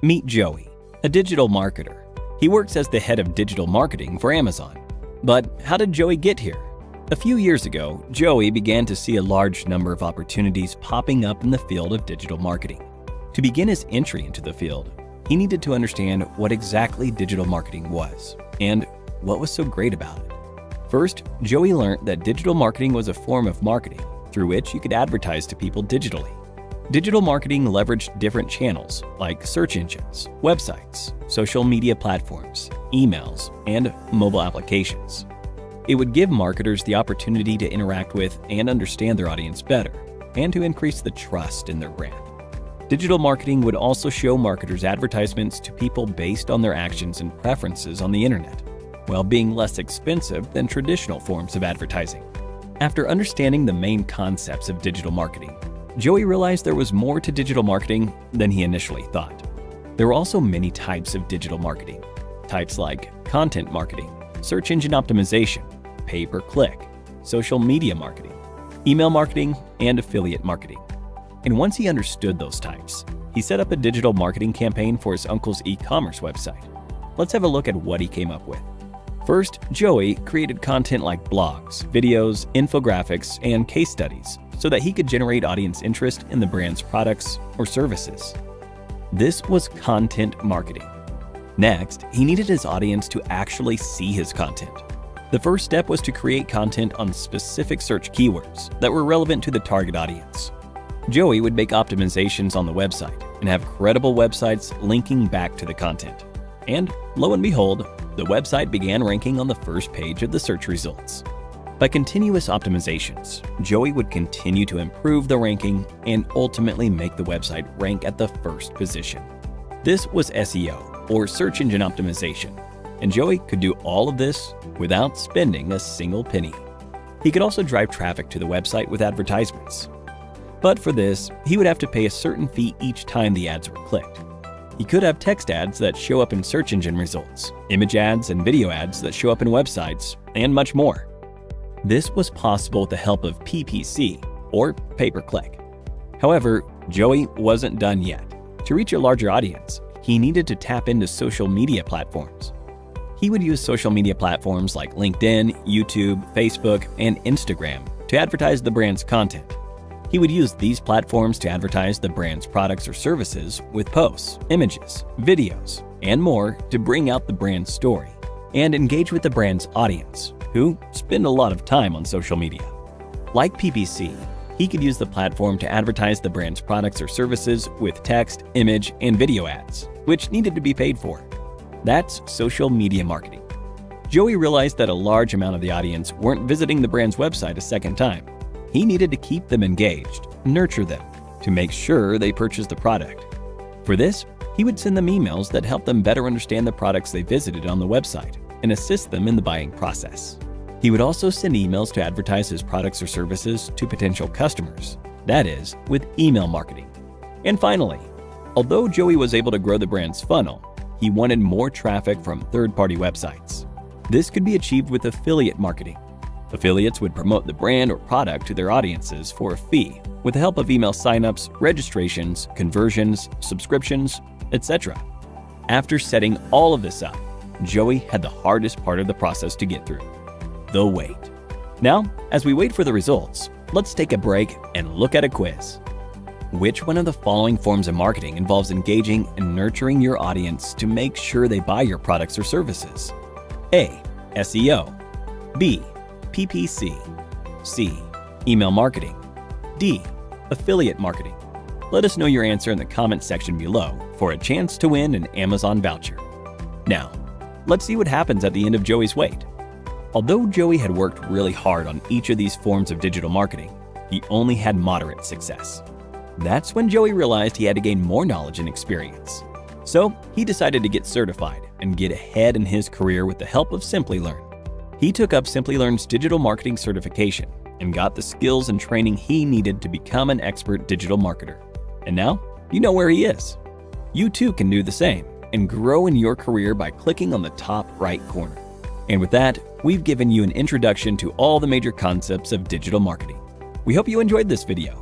Meet Joey, a digital marketer. He works as the head of digital marketing for Amazon. But how did Joey get here? A few years ago, Joey began to see a large number of opportunities popping up in the field of digital marketing. To begin his entry into the field, he needed to understand what exactly digital marketing was and what was so great about it. First, Joey learned that digital marketing was a form of marketing through which you could advertise to people digitally. Digital marketing leveraged different channels like search engines, websites, social media platforms, emails, and mobile applications. It would give marketers the opportunity to interact with and understand their audience better, and to increase the trust in their brand. Digital marketing would also show marketers advertisements to people based on their actions and preferences on the internet, while being less expensive than traditional forms of advertising. After understanding the main concepts of digital marketing, Joey realized there was more to digital marketing than he initially thought. There were also many types of digital marketing. Types like content marketing, search engine optimization, pay-per-click, social media marketing, email marketing, and affiliate marketing. And once he understood those types, he set up a digital marketing campaign for his uncle's e-commerce website. Let's have a look at what he came up with. First, Joey created content like blogs, videos, infographics, and case studies so that he could generate audience interest in the brand's products or services. This was content marketing. Next, he needed his audience to actually see his content. The first step was to create content on specific search keywords that were relevant to the target audience. Joey would make optimizations on the website and have credible websites linking back to the content. And lo and behold, the website began ranking on the first page of the search results. By continuous optimizations, Joey would continue to improve the ranking and ultimately make the website rank at the first position. This was SEO, or search engine optimization, and Joey could do all of this without spending a single penny. He could also drive traffic to the website with advertisements. But for this, he would have to pay a certain fee each time the ads were clicked. He could have text ads that show up in search engine results, image ads and video ads that show up in websites, and much more. This was possible with the help of PPC, or pay-per-click. However, Joey wasn't done yet. To reach a larger audience, he needed to tap into social media platforms. He would use social media platforms like LinkedIn, YouTube, Facebook, and Instagram to advertise the brand's content. He would use these platforms to advertise the brand's products or services with posts, images, videos, and more to bring out the brand's story and engage with the brand's audience, who spend a lot of time on social media. Like PPC, he could use the platform to advertise the brand's products or services with text, image, and video ads, which needed to be paid for. That's social media marketing. Joey realized that a large amount of the audience weren't visiting the brand's website a second time. He needed to keep them engaged, nurture them, to make sure they purchased the product. For this, he would send them emails that helped them better understand the products they visited on the website and assist them in the buying process. He would also send emails to advertise his products or services to potential customers, that is, with email marketing. And finally, although Joey was able to grow the brand's funnel, he wanted more traffic from third-party websites. This could be achieved with affiliate marketing. Affiliates would promote the brand or product to their audiences for a fee with the help of email signups, registrations, conversions, subscriptions, etc. After setting all of this up, Joey had the hardest part of the process to get through: the wait. Now, as we wait for the results, let's take a break and look at a quiz. Which one of the following forms of marketing involves engaging and nurturing your audience to make sure they buy your products or services? A. SEO. B. PPC. C. Email marketing. D. Affiliate marketing. Let us know your answer in the comment section below for a chance to win an Amazon voucher. Now, let's see what happens at the end of Joey's wait. Although Joey had worked really hard on each of these forms of digital marketing, he only had moderate success. That's when Joey realized he had to gain more knowledge and experience. So he decided to get certified and get ahead in his career with the help of Simplilearn. He took up Simplilearn's digital marketing certification and got the skills and training he needed to become an expert digital marketer. And now, you know where he is. You too can do the same and grow in your career by clicking on the top right corner. And with that, we've given you an introduction to all the major concepts of digital marketing. We hope you enjoyed this video.